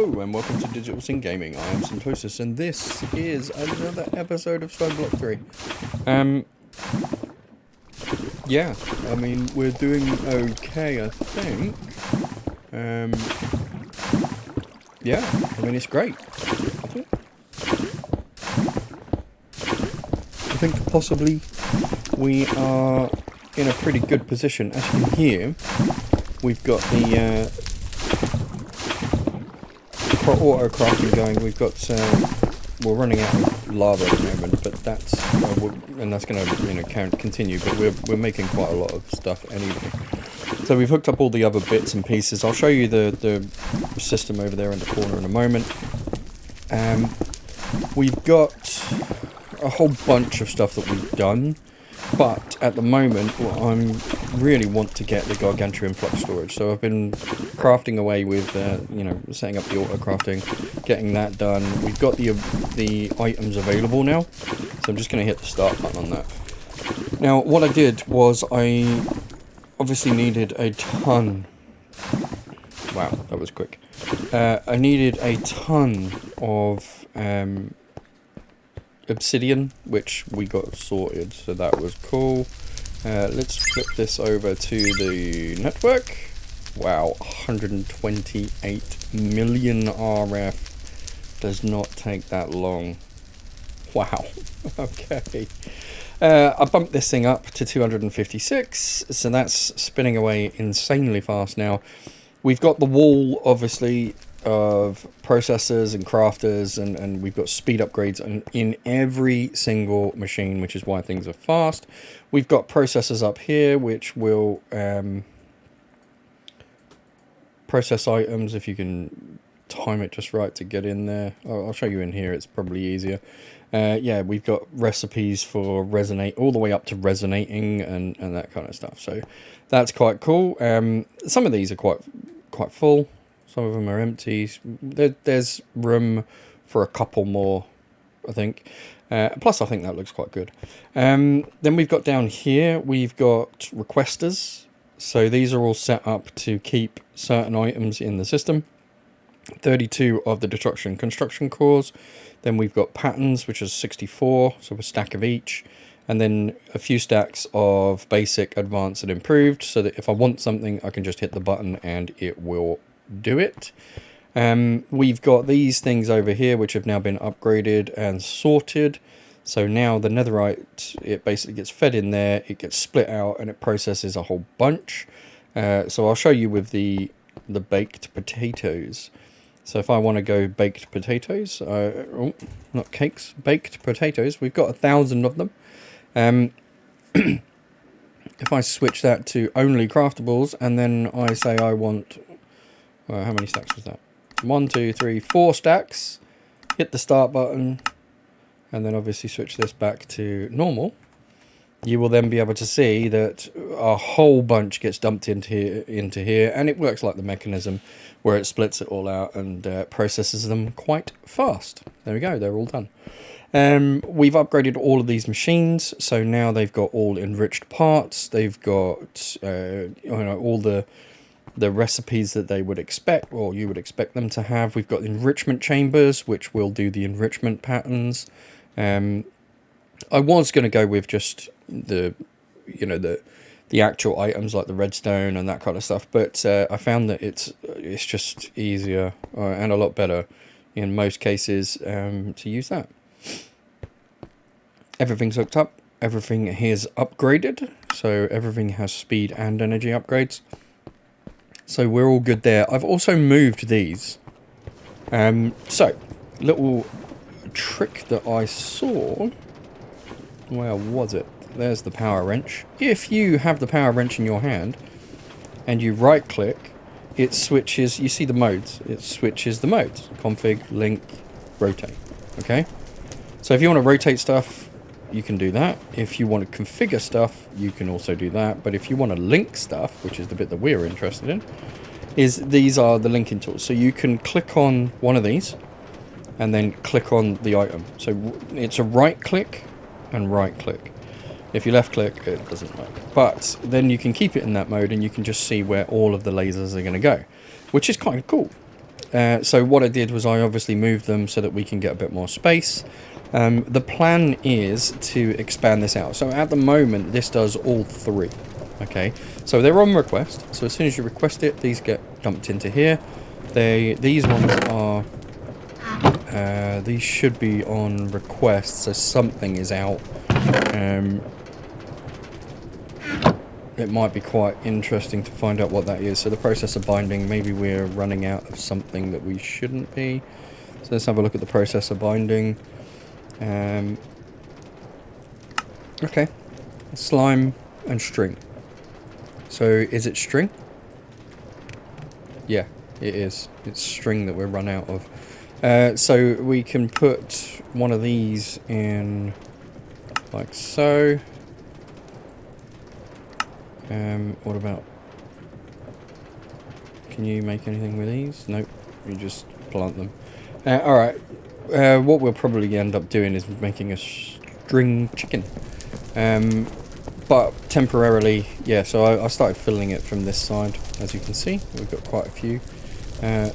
Hello and welcome to DigitalSynn Gaming. I am Synthosis and this is another episode of Stoneblock 3. Yeah, I mean we're doing okay I think. Yeah, I mean it's great. I think possibly we are in a pretty good position. As you can hear, we've got the auto crafting going. We've got we're running out of lava at the moment, but that's and that's going to continue. But we're making quite a lot of stuff anyway. So we've hooked up all the other bits and pieces. I'll show you the system over there in the corner in a moment. We've got a whole bunch of stuff that we've done, but at the moment I really want to get the gargantuan flux storage. So I've been crafting away with setting up the auto crafting, getting that done. We've got the items available now, so I'm just going to hit the start button on that. Now what I did was I obviously needed a ton. Wow, that was quick. I needed a ton of obsidian, which we got sorted, so that was cool. Let's flip this over to the network. Wow, 128 million RF does not take that long. Wow. Okay. I bumped this thing up to 256, so that's spinning away insanely fast now. We've got the wall, obviously, of processors and crafters, and we've got speed upgrades in every single machine, which is why things are fast. We've got processors up here, which will process items if you can time it just right to get in there. I'll show you in here, it's probably easier. Yeah, we've got recipes for resonate all the way up to resonating and that kind of stuff, so that's quite cool. Some of these are quite full, some of them are empty. There's room for a couple more, I think. Plus I think that looks quite good. Then we've got down here, we've got requesters. So these are all set up to keep certain items in the system. 32 of the destruction construction cores. Then we've got patterns, which is 64, so a stack of each. And then a few stacks of basic, advanced, and improved, so that if I want something, I can just hit the button and it will do it. We've got these things over here, which have now been upgraded and sorted. So now the netherite, it basically gets fed in there, it gets split out, and it processes a whole bunch. So I'll show you with the baked potatoes. So if I want to go baked potatoes, not cakes, baked potatoes, we've got 1,000 of them. If I switch that to only craftables, and then I say I want, how many stacks was that? 1, 2, 3, 4 stacks. Hit the start button, and then obviously switch this back to normal. You will then be able to see that a whole bunch gets dumped into here, and it works like the mechanism where it splits it all out and processes them quite fast. There we go, they're all done. We've upgraded all of these machines, so now they've got all enriched parts. They've got all the recipes that they would expect, or you would expect them to have. We've got enrichment chambers, which will do the enrichment patterns. I was going to go with just the actual items like the redstone and that kind of stuff, but I found that it's just easier and a lot better in most cases to use that. Everything's hooked up, everything is upgraded, so everything has speed and energy upgrades, so we're all good there. I've also moved these, so little trick that I saw. Where was it? There's the power wrench. If you have the power wrench in your hand and you right click, it switches, you see the modes, it switches the modes: config, link, rotate. Okay, so if you want to rotate stuff, you can do that. If you want to configure stuff, you can also do that. But if you want to link stuff, which is the bit that we're interested in, these are the linking tools. So you can click on one of these and then click on the item. So it's a right click and right click. If you left click, it doesn't work. But then you can keep it in that mode and you can just see where all of the lasers are going to go, which is kind of cool. So what I did was I obviously moved them so that we can get a bit more space. The plan is to expand this out. So at the moment, this does all 3. Okay, so they're on request. So as soon as you request it, these get dumped into here. These ones are... these should be on request, so something is out. It might be quite interesting to find out what that is. So the processor binding, maybe we're running out of something that we shouldn't be. So let's have a look at the processor binding. Okay, slime and string. So is it string? Yeah, it is. It's string that we're run out of. So we can put one of these in like so. What about... Can you make anything with these? Nope, you just plant them. Alright, what we'll probably end up doing is making a string chicken. But temporarily, yeah, so I started filling it from this side, as you can see. We've got quite a few.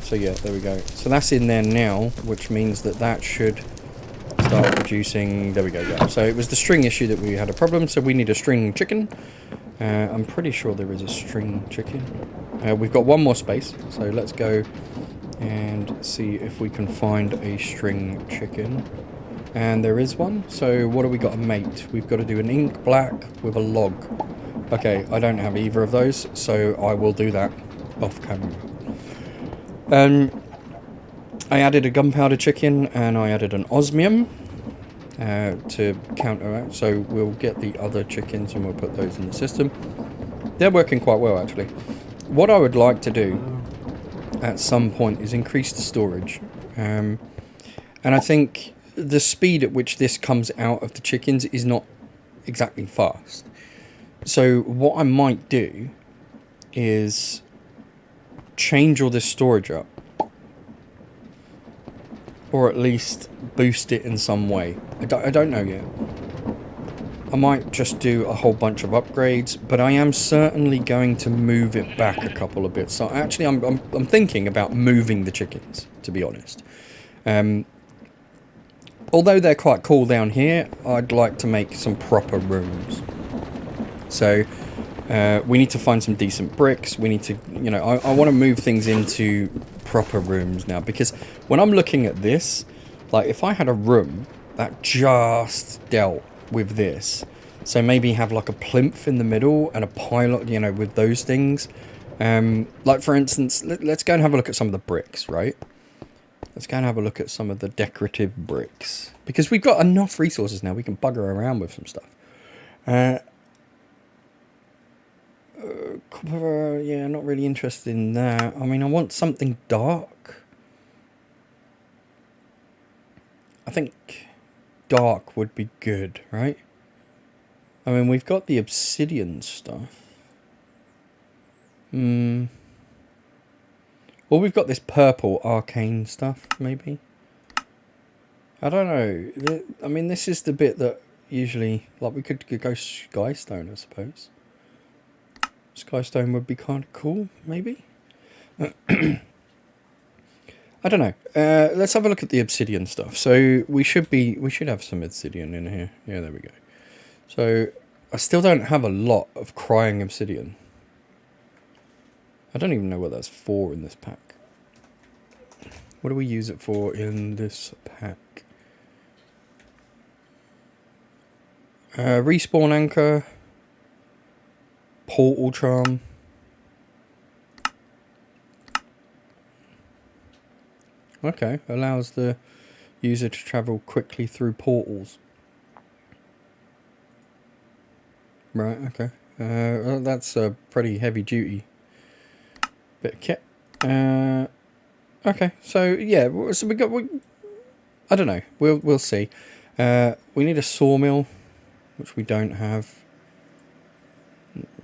So yeah, there we go. So that's in there now, which means that that should start producing... There we go, yeah. So it was the string issue that we had a problem, so we need a string chicken. I'm pretty sure there is a string chicken. We've got one more space, so let's go and see if we can find a string chicken. And there is one. So what do we got to mate? We've got to do an ink black with a log. Okay, I don't have either of those, so I will do that off camera. I added a gunpowder chicken and I added an osmium to counteract. So we'll get the other chickens and we'll put those in the system. They're working quite well, actually. What I would like to do at some point is increase the storage. And I think the speed at which this comes out of the chickens is not exactly fast. So what I might do is change all this storage up, or at least boost it in some way. I don't know yet. I might just do a whole bunch of upgrades, but I am certainly going to move it back a couple of bits. So actually I'm thinking about moving the chickens, to be honest. Although they're quite cool down here, I'd like to make some proper rooms. So we need to find some decent bricks. We need to, you know, I want to move things into proper rooms now, because when I'm looking at this, like if I had a room that just dealt with this, so maybe have like a plinth in the middle and a pilot, you know, with those things. Like for instance, let's go and have a look at some of the bricks, right? Let's go and have a look at some of the decorative bricks, because we've got enough resources now. We can bugger around with some stuff. Yeah, not really interested in that. I mean, I want something dark. I think dark would be good, right? I mean, we've got the obsidian stuff. Well, we've got this purple arcane stuff, maybe. I don't know. I mean, this is the bit that usually... Like, we could go skystone, I suppose. Skystone would be kind of cool, maybe? I don't know. Let's have a look at the obsidian stuff. So we should have some obsidian in here. Yeah, there we go. So I still don't have a lot of crying obsidian. I don't even know what that's for in this pack. What do we use it for in this pack? Respawn anchor. Portal charm. Okay, allows the user to travel quickly through portals. Right, okay. Well, that's a pretty heavy duty bit of kit. Okay, so yeah, so I don't know. We'll see. We need a sawmill, which we don't have.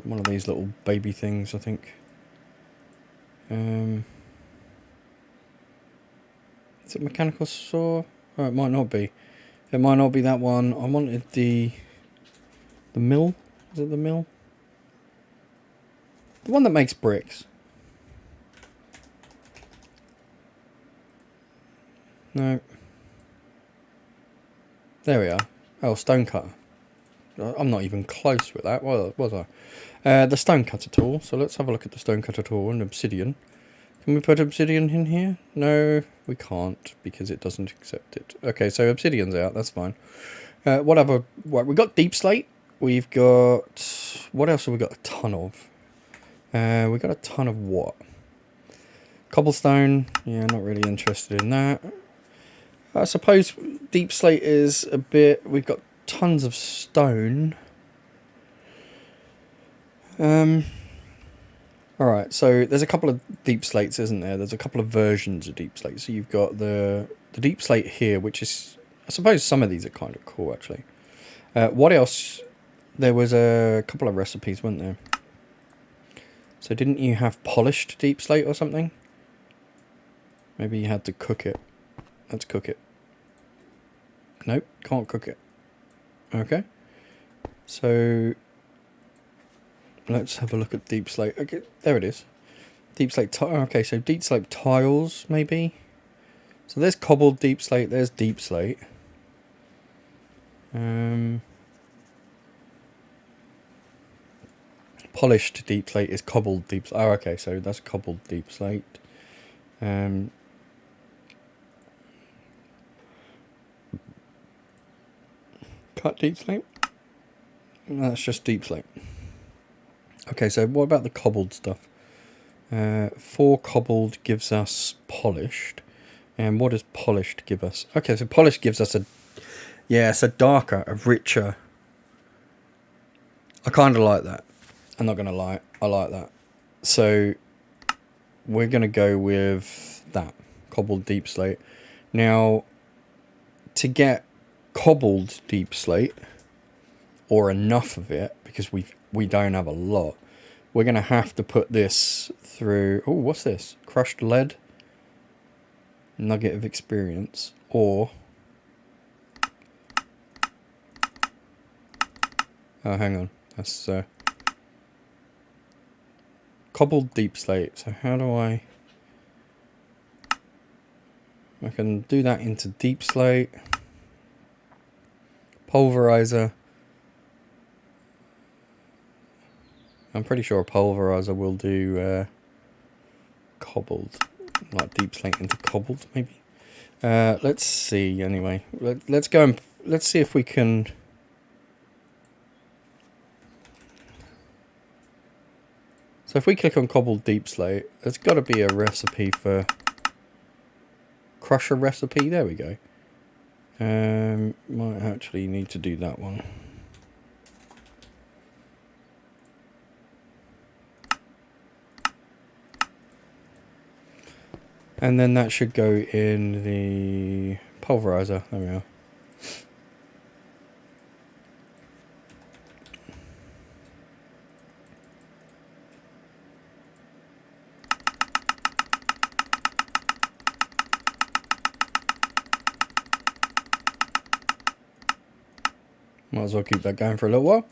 One of these little baby things, I think. Is it mechanical saw? Oh, it might not be. It might not be that one. I wanted the mill. Is it the mill? The one that makes bricks. No. There we are. Oh, stonecutter. I'm not even close with that, was I? The stonecutter tool. So let's have a look at the stonecutter tool and obsidian. Can we put obsidian in here? No, we can't because it doesn't accept it. Okay, so obsidian's out. That's fine. Whatever. Right, we've got deep slate. We've got... What else have we got a ton of? We've got a ton of what? Cobblestone. Yeah, not really interested in that. I suppose deep slate is a bit... We've got tons of stone. Alright, so there's a couple of deep slates, isn't there? There's a couple of versions of deep slate. So you've got the deep slate here, which is... I suppose some of these are kind of cool, actually. What else? There was a couple of recipes, weren't there? So didn't you have polished deep slate or something? Maybe you had to cook it. Let's cook it. Nope, can't cook it. Okay. So let's have a look at deep slate. Okay, there it is. Deep slate. Okay, so deep slate tiles, maybe. So there's cobbled deep slate. There's deep slate. Polished deep slate is cobbled deep slate. Oh, okay, so that's cobbled deep slate. Cut deep slate. No, that's just deep slate. Okay, so what about the cobbled stuff? 4 cobbled gives us polished. And what does polished give us? Okay, so polished gives us a... Yeah, it's a darker, a richer... I kind of like that. I'm not going to lie. I like that. So we're going to go with that. Cobbled deep slate. Now, to get cobbled deep slate, or enough of it, because we don't have a lot, we're going to have to put this through... Oh, what's this? Crushed lead. Nugget of experience. Or... Oh, hang on. That's... cobbled deep slate. So how do I can do that into deep slate. Pulverizer. I'm pretty sure a pulverizer will do cobbled, like deep slate into cobbled maybe. Let's see anyway. Let's go and let's see if we can... So if we click on cobbled deep slate, there's got to be a recipe for crusher recipe. There we go. Might actually need to do that one. And then that should go in the pulverizer. There we are. Might as well keep that going for a little while.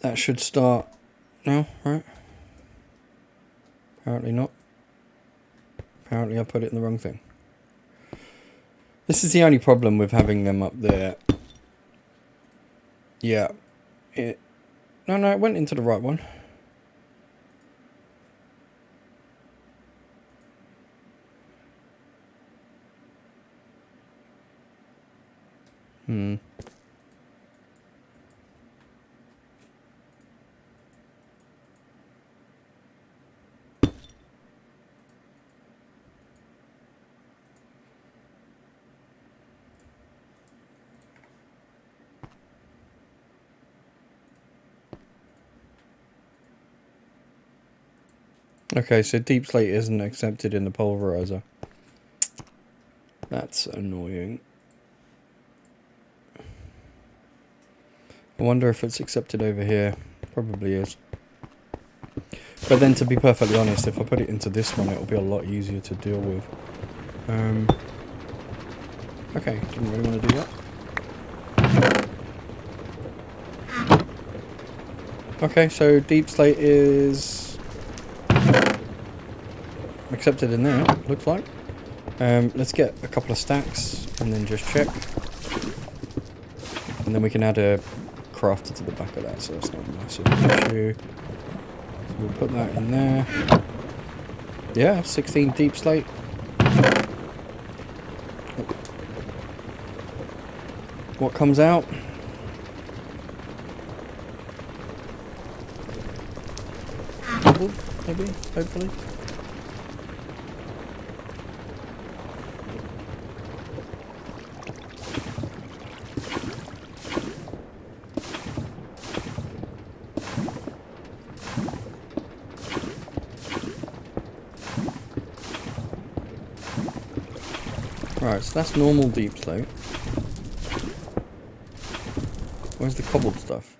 That should start now, right? Apparently not. Apparently I put it in the wrong thing. This is the only problem with having them up there. Yeah. No, it went into the right one. Okay, so deep slate isn't accepted in the pulverizer. That's annoying. I wonder if it's accepted over here. Probably is. But then, to be perfectly honest, if I put it into this one, it'll be a lot easier to deal with. Okay, didn't really want to do that. Okay, so deep slate is accepted in there, looks like. Let's get a couple of stacks and then just check. And then we can add a crafter to the back of that, so that's not a massive issue. So we'll put that in there. Yeah, 16 deep slate. What comes out? Cobbled, maybe, hopefully. Right, so that's normal deep slate. Where's the cobbled stuff?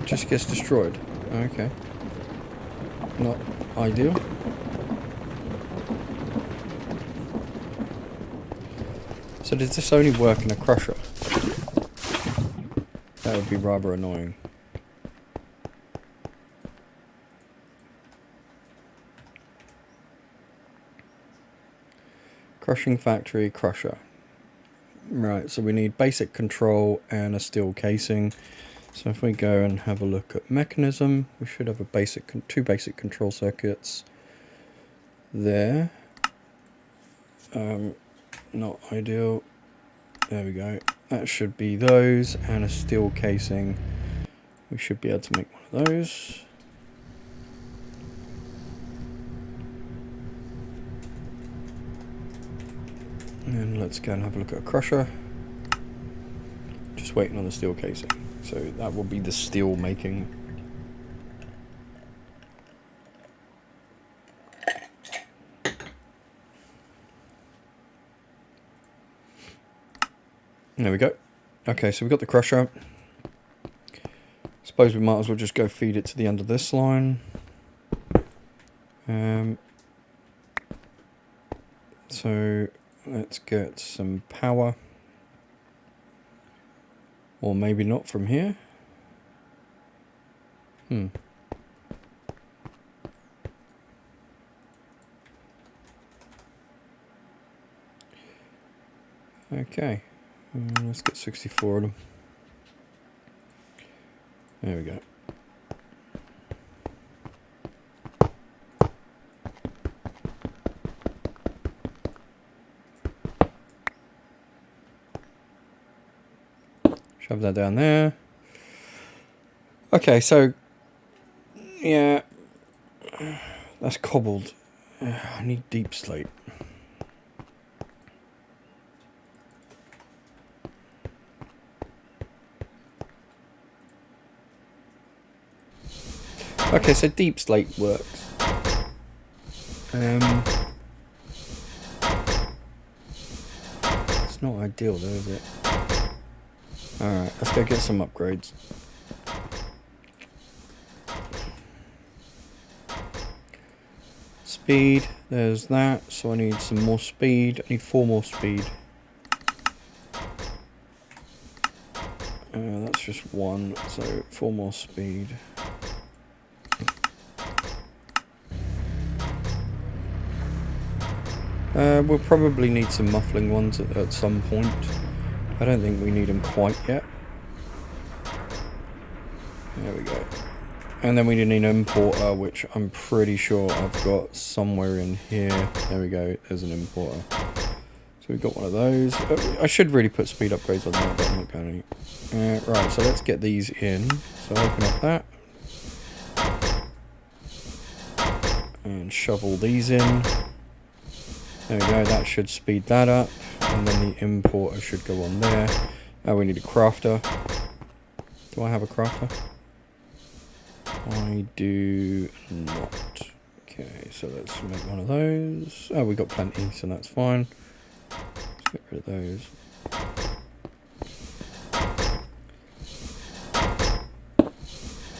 It just gets destroyed. Okay. Not ideal. So does this only work in a crusher? That would be rather annoying. Crushing factory, crusher. Right, so we need basic control and a steel casing. So if we go and have a look at mechanism, we should have a two basic control circuits there. Not ideal. There we go. That should be those, and a steel casing. We should be able to make one of those. And let's go and have a look at a crusher. Just waiting on the steel casing. So that will be the steel making. There we go. Okay, so we've got the crusher. Suppose we might as well just go feed it to the end of this line. So let's get some power. Or maybe not from here. Okay. Let's get 64 of them. There we go. Shove that down there. Okay, so yeah, that's cobbled. I need deep slate. Okay, so deep slate works. It's not ideal though, is it? Alright, let's go get some upgrades. Speed, there's that, so I need some more speed. I need 4 more speed. That's just 1, so 4 more speed. We'll probably need some muffling ones at some point. I don't think we need them quite yet. There we go. And then we need an importer, which I'm pretty sure I've got somewhere in here. There we go, there's an importer. So we've got one of those. I should really put speed upgrades on that, but I'm not going to. Right, so let's get these in. So open up that. And shovel these in. There we go, that should speed that up. And then the importer should go on there. Now we need a crafter. Do I have a crafter? I do not. Okay, so let's make one of those. Oh, we got plenty, so that's fine. Let's get rid of those. Put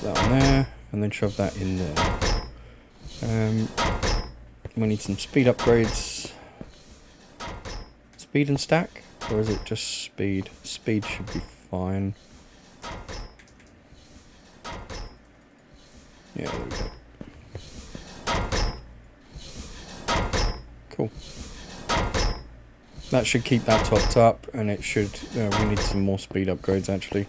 that on there, and then shove that in there. We need some speed upgrades. Speed and stack? Or is it just speed? Speed should be fine. Yeah, there we go. Cool. That should keep that topped up, and it should... we need some more speed upgrades, actually.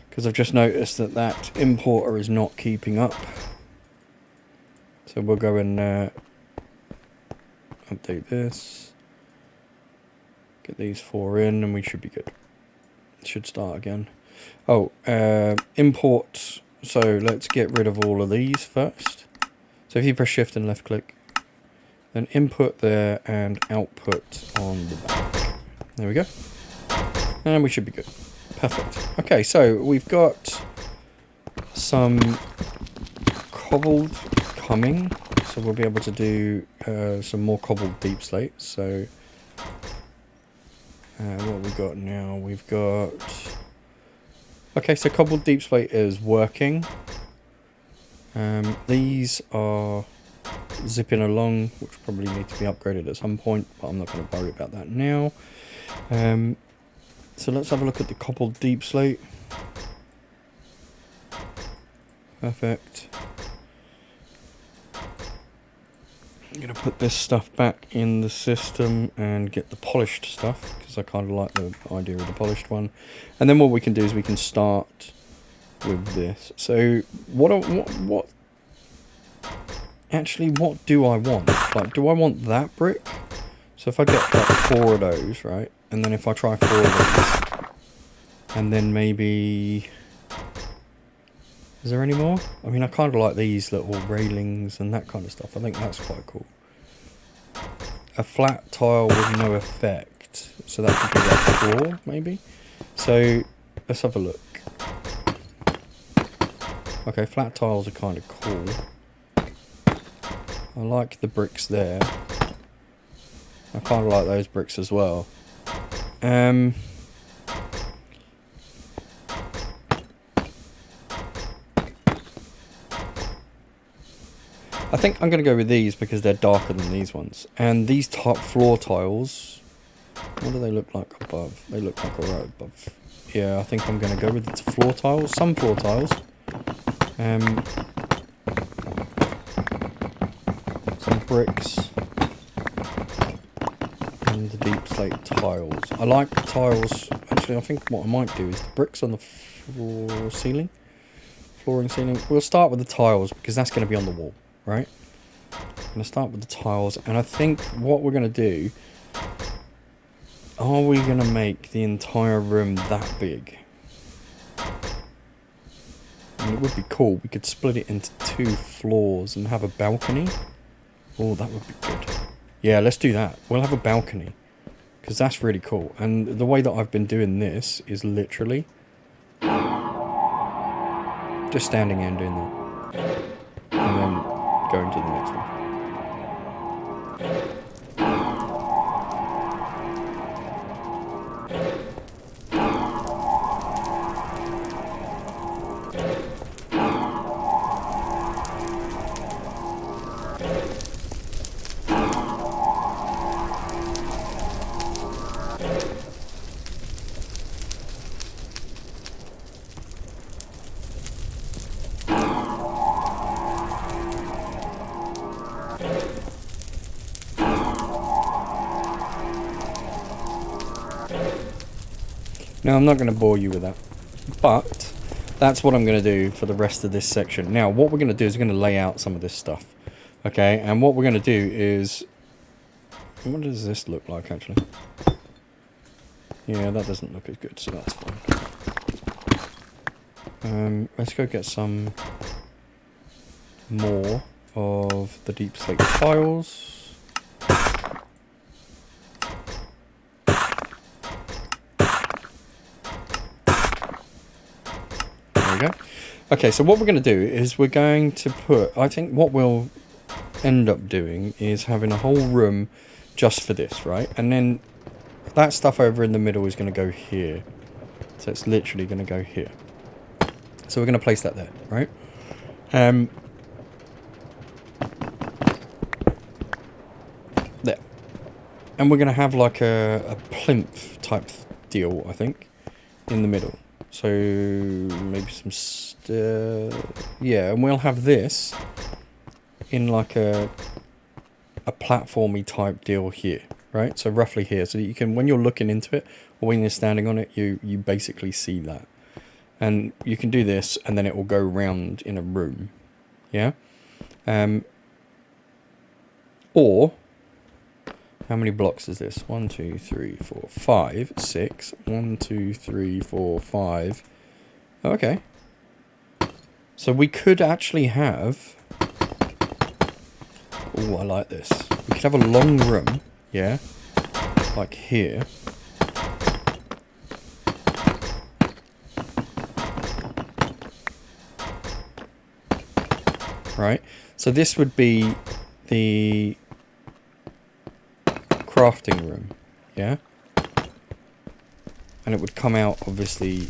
Because I've just noticed that that importer is not keeping up. So we'll go and update this. Get these 4 in, and we should be good. It should start again. Oh, import... So let's get rid of all of these first. So if you press shift and left click, then input there and output on the back. There we go. And we should be good. Perfect. Okay, so we've got some cobbled coming. So we'll be able to do some more cobbled deep slates. So what have we got now? We've got... Okay, so cobbled deep slate is working. These are zipping along, which probably need to be upgraded at some point, but I'm not going to worry about that now. So let's have a look at the cobbled deep slate. Perfect. I'm going to put this stuff back in the system and get the polished stuff, because I kind of like the idea of the polished one. And then what we can do is we can start with this. So actually, what do I want? Like, do I want that brick? So if I get like 4 of those, right? And then if I try 4 of those, and then maybe... Is there any more? I mean, I kind of like these little railings and that kind of stuff. I think that's quite cool. A flat tile with no effect. So that could be like 4, maybe? So, let's have a look. Okay, flat tiles are kind of cool. I like the bricks there. I kind of like those bricks as well. I think I'm going to go with these because they're darker than these ones. And these top floor tiles, what do they look like above? They look like right above. Yeah, I think I'm going to go with the floor tiles. Some floor tiles. Some bricks. And the deep slate tiles. I like the tiles. Actually, I think what I might do is the bricks on the floor ceiling. Flooring ceiling. We'll start with the tiles because that's going to be on the wall. Right? I'm going to start with the tiles, and I think what we're going to do... Are we going to make the entire room that big? And it would be cool. We could split it into 2 floors and have a balcony. Oh, that would be good. Yeah, let's do that. We'll have a balcony. Because that's really cool. And the way that I've been doing this is literally... just standing here and doing that. And then... going to the next one. Now, I'm not going to bore you with that, but that's what I'm going to do for the rest of this section. Now, what we're going to do is we're going to lay out some of this stuff, okay? And what we're going to do is... What does this look like, actually? Yeah, that doesn't look as good, so that's fine. Let's go get some more of the deep slate tiles. Go. Okay, so what we're going to do is we're going to put... I think what we'll end up doing is having a whole room just for this, right? And then that stuff over in the middle is going to go here. So it's literally going to go here. So we're going to place that there, right? And we're going to have like a plinth type deal, I think, in the middle. So maybe some yeah, and we'll have this in like a platformy type deal here, right? So roughly here, so that you can, when you're looking into it or when you're standing on it, you basically see that. And you can do this, and then it will go round in a room, yeah. Or how many blocks is this? 1, 2, 3, 4, 5, 6. 1, 2, 3, 4, 5. Okay. So we could actually have. Oh, I like this. We could have a long room, yeah, like here. Right. So this would be the crafting room, yeah, and it would come out obviously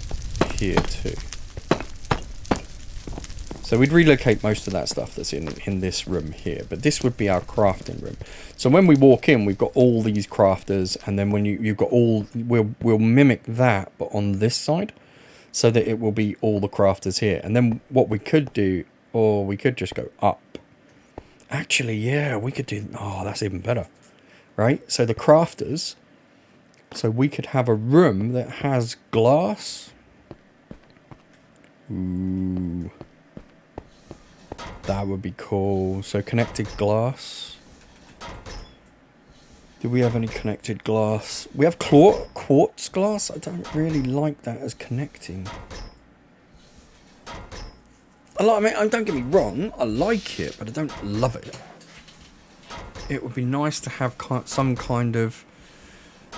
here too. So we'd relocate most of that stuff that's in this room here, but this would be our crafting room. So when we walk in, we've got all these crafters, and then when you've got all, we'll mimic that, but on this side, so that it will be all the crafters here. And then what we could do, or we could just go up. Actually, yeah, we could do. Oh, that's even better, right? So the crafters. So we could have a room that has glass. Ooh. That would be cool. So connected glass. Do we have any connected glass? We have quartz glass. I don't really like that as connecting. I mean, don't get me wrong. I like it, but I don't love it. It would be nice to have some kind of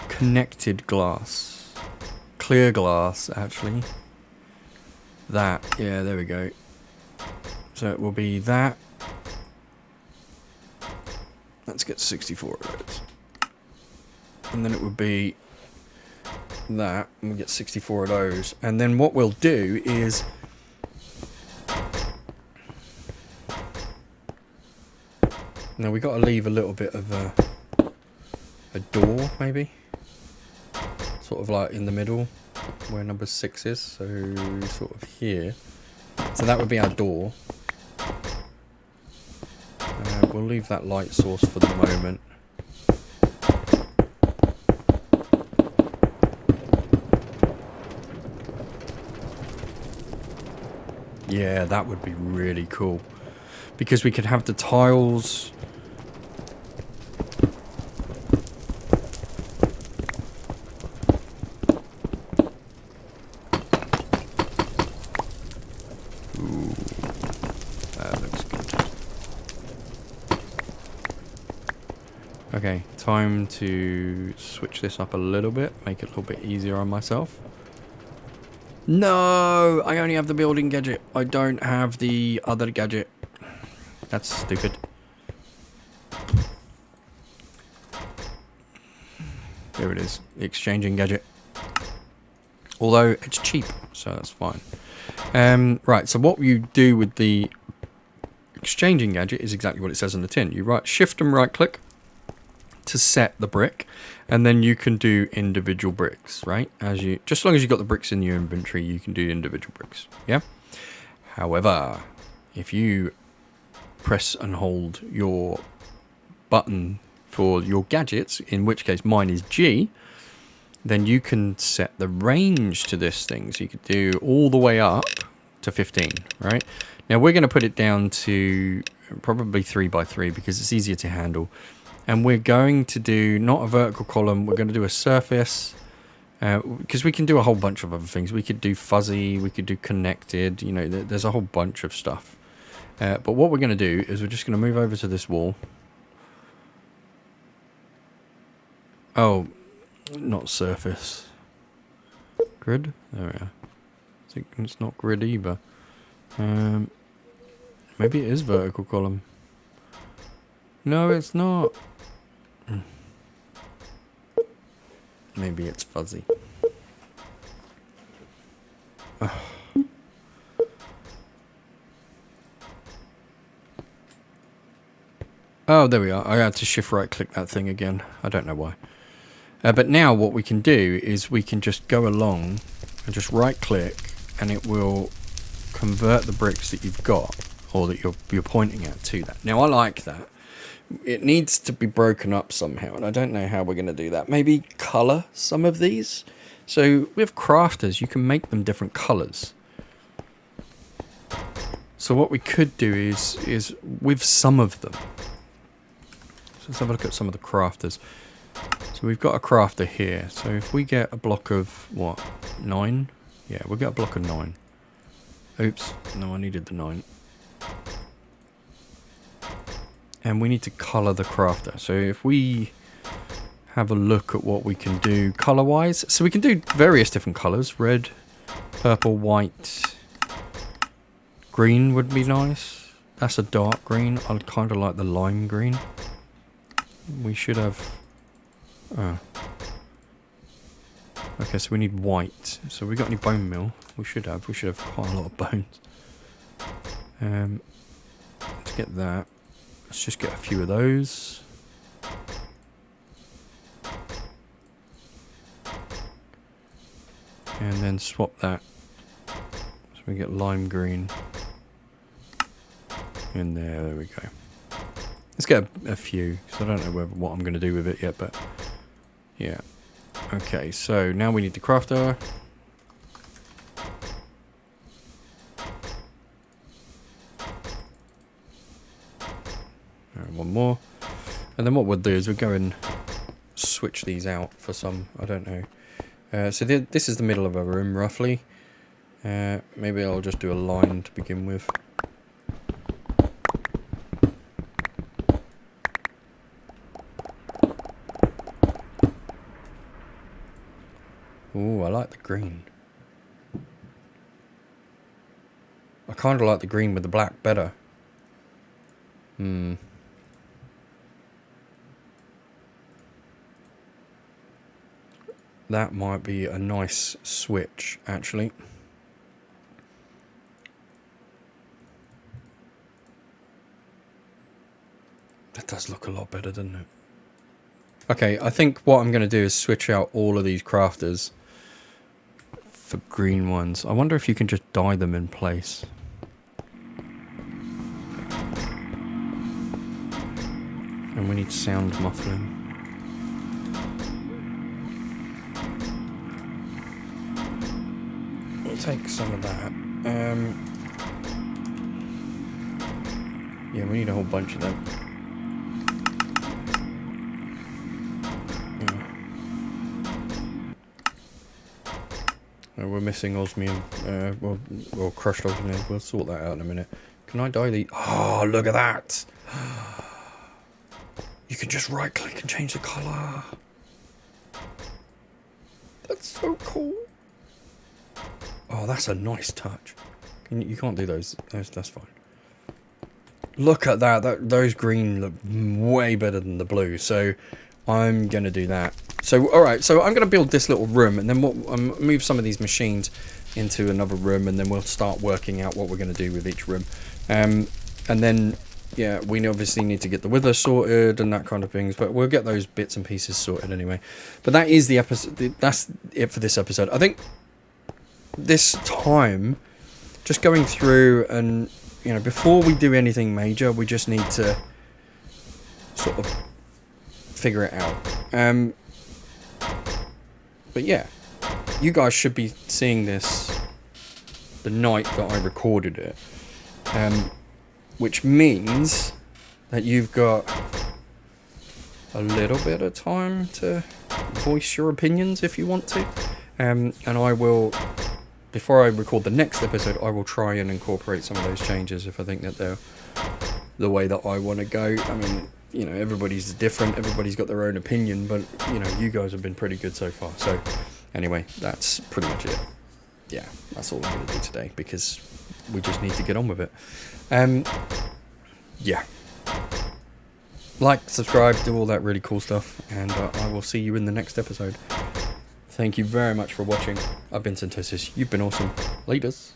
connected glass. Clear glass, actually. That. Yeah, there we go. So it will be that. Let's get 64 of those. And then it would be that. And we get 64 of those. And then what we'll do is... Now we got to leave a little bit of a door, maybe. Sort of like in the middle, where number 6 is. So sort of here. So that would be our door. We'll leave that light source for the moment. Yeah, that would be really cool. Because we could have the tiles. Ooh, that looks good. Okay, time to switch this up a little bit, make it a little bit easier on myself. No, I only have the building gadget. I don't have the other gadget. That's stupid. There it is, the exchanging gadget. Although it's cheap, so that's fine. Right, so what you do with the exchanging gadget is exactly what it says on the tin. You shift and right click to set the brick, and then you can do individual bricks, right? Just as long as you've got the bricks in your inventory, you can do individual bricks, yeah? However, if you press and hold your button for your gadgets, in which case mine is G, then you can set the range to this thing. So you could do all the way up to 15, right? Now we're going to put it down to probably 3 by 3 because it's easier to handle. And we're going to do not a vertical column, we're going to do a surface, because we can do a whole bunch of other things. We could do fuzzy, we could do connected, you know, there's a whole bunch of stuff. But what we're going to do is we're just going to move over to this wall. Oh, not surface. Grid? There we are. I think it's not grid either. Maybe it is vertical column. No, it's not. Maybe it's fuzzy. Oh, there we are. I had to shift right click that thing again. I don't know why. But now what we can do is we can just go along and just right click, and it will convert the bricks that you've got, or that you're pointing at, to that. Now I like that. It needs to be broken up somehow, and I don't know how we're going to do that. Maybe colour some of these. So with crafters, you can make them different colours. So what we could do is with some of them. So let's have a look at some of the crafters. So we've got a crafter here. So if we get a block of, what, 9? Yeah, we'll get a block of 9. Oops, no, I needed the 9. And we need to colour the crafter. So if we have a look at what we can do colour-wise. So we can do various different colours. Red, purple, white, green would be nice. That's a dark green. I kind of like the lime green. We should have... Okay, so we need white. So we got any bone meal? We should have. We should have quite a lot of bones. Let's get that. Let's just get a few of those. And then swap that. So we get lime green. In there, there we go. Let's get a few, because I don't know what I'm going to do with it yet, but yeah. Okay, so now we need the crafter. One more. And then what we'll do is we'll go and switch these out for some, I don't know. So this is the middle of a room, roughly. Maybe I'll just do a line to begin with. Ooh, I like the green. I kind of like the green with the black better. That might be a nice switch, actually. That does look a lot better, doesn't it? Okay, I think what I'm going to do is switch out all of these crafters for green ones. I wonder if you can just dye them in place. And we need sound muffling. We'll take some of that. Yeah, we need a whole bunch of them. We're missing osmium, well, crushed osmium. We'll sort that out in a minute. Can I dye the... Oh, look at that! You can just right click and change the colour. That's so cool. Oh, that's a nice touch. You can't do those. That's fine. Look at that. Those green look way better than the blue. So I'm going to do that. So, alright, so I'm going to build this little room, and then move some of these machines into another room, and then we'll start working out what we're going to do with each room. And then, yeah, we obviously need to get the wither sorted and that kind of things, but we'll get those bits and pieces sorted anyway. But that is the episode. That's it for this episode. I think this time, just going through and, you know, before we do anything major, we just need to sort of figure it out. But yeah, you guys should be seeing this the night that I recorded it, which means that you've got a little bit of time to voice your opinions if you want to. And I will, before I record the next episode, I will try and incorporate some of those changes if I think that they're the way that I want to go. I mean, you know, everybody's different, everybody's got their own opinion, but, you know, you guys have been pretty good so far. So, anyway, that's pretty much it. Yeah, that's all I'm going to do today, because we just need to get on with it. Yeah. Like, subscribe, do all that really cool stuff, and I will see you in the next episode. Thank you very much for watching. I've been Synthesis. You've been awesome. Laters.